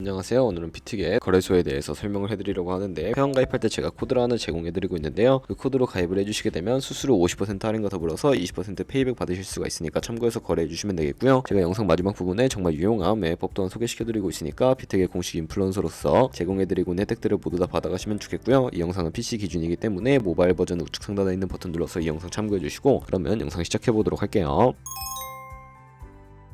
안녕하세요. 오늘은 비트겟 거래소에 대해서 설명을 해드리려고 하는데, 회원가입할 때 제가 코드를 하나 제공해드리고 있는데요. 그 코드로 가입을 해주시게 되면 수수료 50% 할인과 더불어서 20% 페이백 받으실 수가 있으니까 참고해서 거래해주시면 되겠고요. 제가 영상 마지막 부분에 정말 유용한 웹법 또한 소개시켜드리고 있으니까 비트겟 공식 인플루언서로서 제공해드리고 있는 혜택들을 모두 다 받아가시면 좋겠고요. 이 영상은 PC 기준이기 때문에 모바일 버전 우측 상단에 있는 버튼 눌러서 이 영상 참고해주시고, 그러면 영상 시작해보도록 할게요.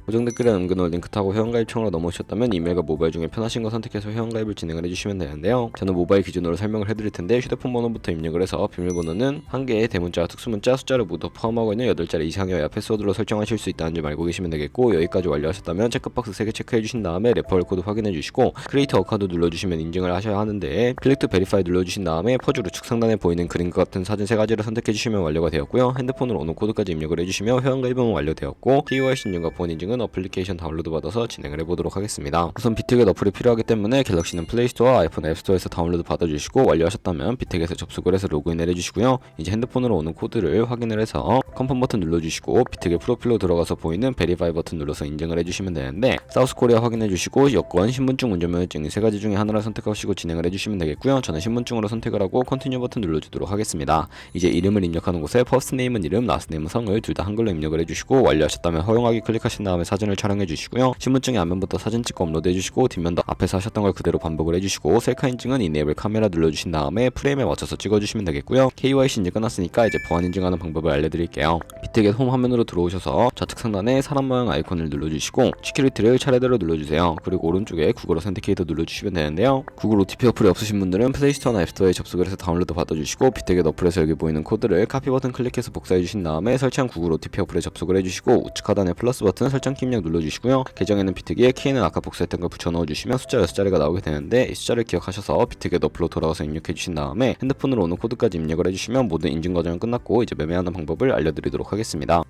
고정 댓글에 남겨놓은 링크 타고 회원가입창으로 넘어오셨다면 이메일과 모바일 중에 편하신 거 선택해서 회원가입을 진행을 해주시면 되는데요. 저는 모바일 기준으로 설명을 해드릴 텐데, 휴대폰 번호부터 입력을 해서 비밀번호는 한 개의 대문자와 특수문자, 숫자를 모두 포함하고 있는 8자리 이상이어야 패스워드로 설정하실 수 있다는 점 알고 계시면 되겠고, 여기까지 완료하셨다면 체크박스 3개 체크해주신 다음에 레퍼럴 코드 확인해주시고 크리에이터 어카운트 눌러주시면 인증을 하셔야 하는데, 클릭 투 베리파이 눌러주신 다음에 퍼즐 우측 상단에 보이는 그림과 같은 사진 3가지를 선택해주시면 완료가 되었고요. 핸드폰으로 오는 코드까지 입력을 해주시면 회원가입은 완료되었고, KYC 인증과 보안 인증은 어플리케이션 다운로드 받아서 진행을 해보도록 하겠습니다. 우선 비트겟 어플이 필요하기 때문에 갤럭시는 플레이스토어, 아이폰 앱스토어에서 다운로드 받아주시고, 완료하셨다면 비트겟에 접속을 해서 로그인을 해주시고요. 이제 핸드폰으로 오는 코드를 확인을 해서 컨펌 버튼 눌러주시고, 비트겟 프로필로 들어가서 보이는 베리파이 버튼 눌러서 인증을 해주시면 되는데, 사우스코리아 확인해주시고 여권, 신분증, 운전면허증 이 3가지 중에 하나를 선택하시고 진행을 해주시면 되겠고요. 저는 신분증으로 선택을 하고 컨티뉴 버튼 눌러주도록 하겠습니다. 이제 이름을 입력하는 곳에 퍼스트 네임은 이름, 라스트 네임은 성을 둘 다 한글로 입력을 해주시고, 완료하셨다면 허용하기 클릭하신 다음에 사진을 촬영해 주시고요. 신분증의 앞면부터 사진 찍고 업로드 해주시고, 뒷면도 앞에서 하셨던 걸 그대로 반복을 해주시고, 셀카 인증은 이네이블 카메라 눌러주신 다음에 프레임에 맞춰서 찍어주시면 되겠고요. KYC 인증 끝났으니까 이제 보안 인증하는 방법을 알려드릴게요. 비트겟 홈 화면으로 들어오셔서 좌측 상단에 사람 모양 아이콘을 눌러주시고 시큐리티를 차례대로 눌러주세요. 그리고 오른쪽에 구글 오센티케이터 눌러주시면 되는데요. 구글 OTP 어플이 없으신 분들은 플레이스토어나 앱스토어에 접속을 해서 다운로드 받아주시고, 비트겟 어플에서 여기 보이는 코드를 카피 버튼 클릭해서 복사해주신 다음에 설치한 구글 OTP 어플에 접속을 해주시고, 우측 하단에 플러스 버튼 설정키 입력 눌러주시고요. 계정에는 비트겟, 키에는 아까 복사했던 걸 붙여 넣어주시면 숫자 6자리가 나오게 되는데, 이 숫자를 기억하셔서 비트겟 어플로 돌아가서 입력해주신 다음에 핸드폰으로 오는 코드까지 입력을 해주시면 모든 인증 과정은 끝났고, 이제 매매하는 방법을 알려드리도록 하겠습니다.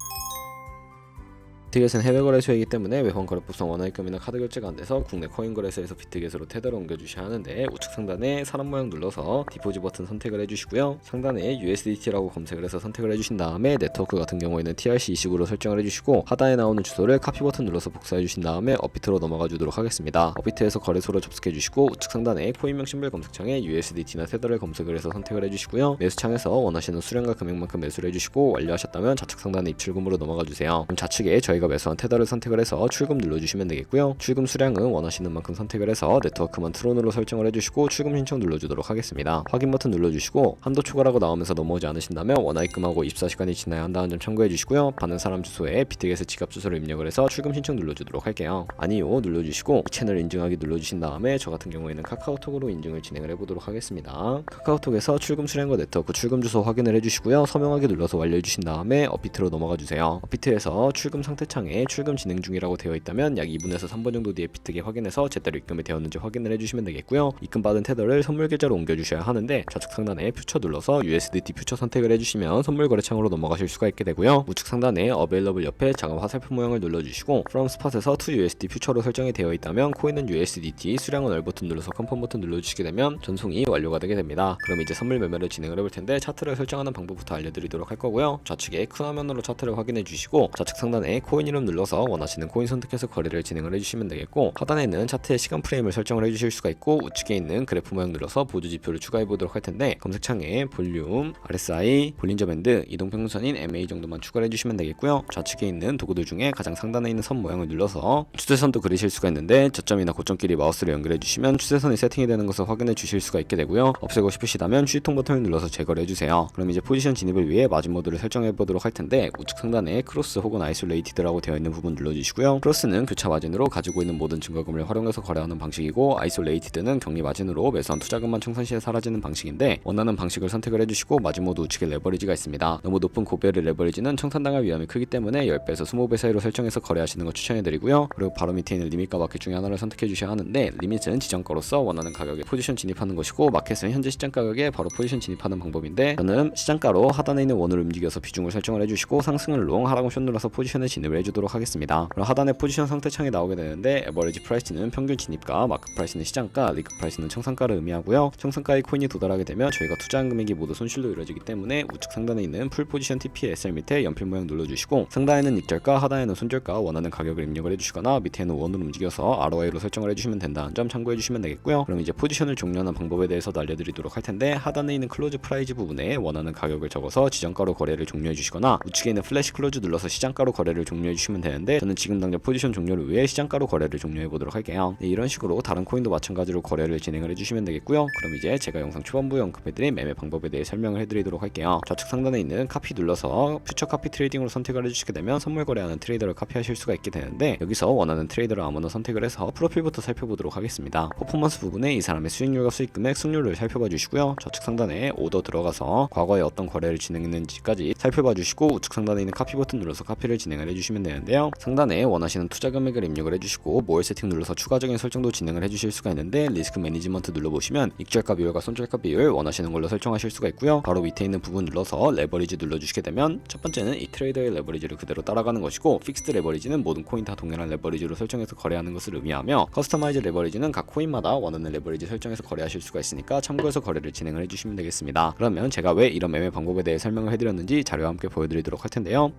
비트겟은 해외 거래소이기 때문에 외환 거래법상 원화입금이나 카드 결제가 안 돼서 국내 코인 거래소에서 비트겟으로 테더를 옮겨주셔야 하는데, 우측 상단에 사람 모양 눌러서 디포지 버튼 선택을 해주시고요. 상단에 USDT라고 검색을 해서 선택을 해주신 다음에 네트워크 같은 경우에는 TRC20으로 설정을 해주시고, 하단에 나오는 주소를 카피 버튼 눌러서 복사해 주신 다음에 업비트로 넘어가 주도록 하겠습니다. 업비트에서 거래소로 접속해 주시고, 우측 상단에 코인명 심볼 검색창에 USDT나 테더를 검색을 해서 선택을 해주시고요. 매수창에서 원하시는 수량과 금액만큼 매수를 해주시고, 완료하셨다면 좌측 상단에 입출금으로 넘어가 주세요. 그럼 좌측에 저희가 매수한 테더를 선택을 해서 출금 눌러주시면 되겠고요. 출금 수량은 원하시는 만큼 선택을 해서 네트워크만 트론으로 설정을 해주시고 출금 신청 눌러주도록 하겠습니다. 확인 버튼 눌러주시고, 한도 초과라고 나오면서 넘어오지 않으신다면 원화입금하고 24시간이 지나야 한다는 점 참고해 주시고요. 받는 사람 주소에 비트겟의 지갑 주소를 입력을 해서 출금 신청 눌러주도록 할게요. 아니요 눌러주시고, 채널 인증하기 눌러주신 다음에 저 같은 경우에는 카카오톡으로 인증을 진행을 해보도록 하겠습니다. 카카오톡에서 출금 수량과 네트워크 출금 주소 확인을 해주시고요. 서명하기 눌러서 완료해주신 다음에 업비트로 넘어가 주세요. 업비트에서 출금 상태 창에 출금 진행 중이라고 되어 있다면 약 2분에서 3분 정도 뒤에 비트겟 확인해서 제대로 입금이 되었는지 확인을 해주시면 되겠고요. 입금받은 테더를 선물 계좌로 옮겨주셔야 하는데, 좌측 상단에 퓨처 눌러서 USDT 퓨처 선택을 해주시면 선물 거래창으로 넘어가실 수가 있게 되고요. 우측 상단에 Available 옆에 작은 화살표 모양을 눌러주시고, From Spot에서 to USD 퓨처로 설정이 되어 있다면 코인은 USDT, 수량은 얼 버튼 눌러서 컨펌 버튼 눌러주시게 되면 전송이 완료가 되게 됩니다. 그럼 이제 선물 매매를 진행을 해볼 텐데, 차트를 설정하는 방법부터 알려드리도록 할 거고요. 좌측에 큰 화면으로 차트를 확인해 주시고, 좌측 상단에 코인 이름 눌러서 원하시는 코인 선택해서 거래를 진행을 해주시면 되겠고, 하단에는 차트의 시간 프레임을 설정을 해주실 수가 있고, 우측에 있는 그래프 모양 눌러서 보조 지표를 추가해 보도록 할 텐데, 검색창에 볼륨, RSI, 볼린저 밴드, 이동평균선인 MA 정도만 추가를 해주시면 되겠고요. 좌측에 있는 도구들 중에 가장 상단에 있는 선 모양을 눌러서 추세선도 그리실 수가 있는데, 저점이나 고점끼리 마우스를 연결해 주시면 추세선이 세팅이 되는 것을 확인해 주실 수가 있게 되고요. 없애고 싶으시다면 휴지통 버튼을 눌러서 제거를 해주세요. 그럼 이제 포지션 진입을 위해 마진 모드를 설정해 보도록 할 텐데, 우측 상단에 크로스 혹은 아이솔레이티드라고 되어 있는 부분 눌러주시고요. 크로스는 교차 마진으로 가지고 있는 모든 증거금을 활용해서 거래하는 방식이고, 아이솔레이티드는 격리 마진으로 매수한 투자금만 청산 시에 사라지는 방식인데, 원하는 방식을 선택을 해주시고, 마진 모드 우측에 레버리지가 있습니다. 너무 높은 고배율의 레버리지는 청산당할 위험이 크기 때문에 10배에서 20배 사이로 설정해서 거래하시는 거 추천해드리고요. 그리고 바로 밑에 있는 리밋과 마켓 중에 하나를 선택해 주셔야 하는데, 리밋은 지정가로서 원하는 가격에 포지션 진입하는 것이고, 마켓은 현재 시장 가격에 바로 포지션 진입하는 방법인데, 저는 시장가로 하단에 있는 원을 움직여서 비중을 설정을 해주시고, 상승을 롱, 하락은 숏 눌러서 포지션에 진입을 공유를 해주도록 하겠습니다. 그럼 하단에 포지션 상태창이 나오게 되는데 에버리지 프라이스는 평균 진입가, 마크 프라이스는 시장가, 리그 프라이스는 청산가를 의미하고요. 청산가의 코인이 도달하게 되면 저희가 투자한 금액이 모두 손실로 이루어지기 때문에 우측 상단에 있는 풀 포지션 TP SL 밑에 연필 모양 눌러주시고 상단에는 익절가, 하단에는 손절가 원하는 가격을 입력을 해주시거나 밑에는 원으로 움직여서 ROI로 설정을 해주시면 된다는 점 참고해주시면 되겠고요. 그럼 이제 포지션을 종료하는 방법에 대해서도 알려드리도록 할 텐데 하단에 있는 클로즈 프라이즈 부분에 원하는 가격을 적어서 지정가로 거래를 종료해주시거나 우측에 있는 플래시 클로즈 눌러서 시장가로 거래를 종료해주시면 되는데 저는 지금 당장 포지션 종료를 위해 시장가로 거래를 종료해보도록 할게요. 네, 이런 식으로 다른 코인도 마찬가지로 거래를 진행을 해주시면 되겠고요. 그럼 이제 제가 영상 초반부에 언급해드린 매매 방법에 대해 설명을 해드리도록 할게요. 좌측 상단에 있는 카피 눌러서 퓨처 카피 트레이딩으로 선택을 해주시게 되면 선물 거래하는 트레이더를 카피하실 수가 있게 되는데 여기서 원하는 트레이더를 아무나 선택을 해서 프로필부터 살펴보도록 하겠습니다. 퍼포먼스 부분에 이 사람의 수익률과 수익금액, 승률을 살펴봐 주시고요. 좌측 상단에 오더 들어가서 과거에 어떤 거래를 진행했는지까지 살펴봐 주시고 우측 상단에 있는 카피 버튼 눌러서 카피를 진행을 해주시면 되는데요. 상단에 원하시는 투자 금액을 입력을 해주시고 모을 세팅 눌러서 추가적인 설정도 진행을 해주실 수가 있는데 리스크 매니지먼트 눌러보시면 익절가 비율과 손절가 비율 원하시는 걸로 설정하실 수가 있고요. 바로 밑에 있는 부분 눌러서 레버리지 눌러주시게 되면 첫 번째는 이 트레이더의 레버리지를 그대로 따라가는 것이고 픽스드 레버리지는 모든 코인 다 동일한 레버리지로 설정해서 거래하는 것을 의미하며 커스터마이즈 레버리지는 각 코인마다 원하는 레버리지 설정해서 거래하실 수가 있으니까 참고해서 거래를 진행을 해주시면 되겠습니다. 그러면 제가 왜 이런 매매 방법에 대해 설명을 해드렸는지 자료와 함께 보여드리도록 할 텐데요.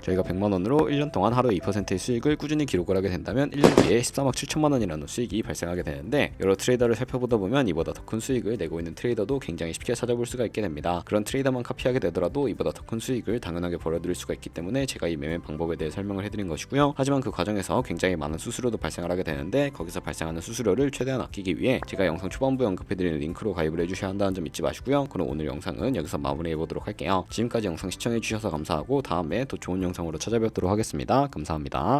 저희가 100만원으로 1년 동안 하루 2%의 수익을 꾸준히 기록을 하게 된다면 1년 뒤에 14억 7천만원이라는 수익이 발생하게 되는데 여러 트레이더를 살펴보다 보면 이보다 더 큰 수익을 내고 있는 트레이더도 굉장히 쉽게 찾아볼 수가 있게 됩니다. 그런 트레이더만 카피하게 되더라도 이보다 더 큰 수익을 당연하게 벌어들일 수가 있기 때문에 제가 이 매매 방법에 대해 설명을 해드린 것이고요. 하지만 그 과정에서 굉장히 많은 수수료도 발생을 하게 되는데 거기서 발생하는 수수료를 최대한 아끼기 위해 제가 영상 초반부에 언급해드린 링크로 가입을 해주셔야 한다는 점 잊지 마시고요. 그럼 오늘 영상은 여기서 마무리해보도록 할게요. 지금까지 영상 시청해주셔서 감사하고 다음에 더 좋은 영상으로 찾아뵙도록 하겠습니다. 감사합니다.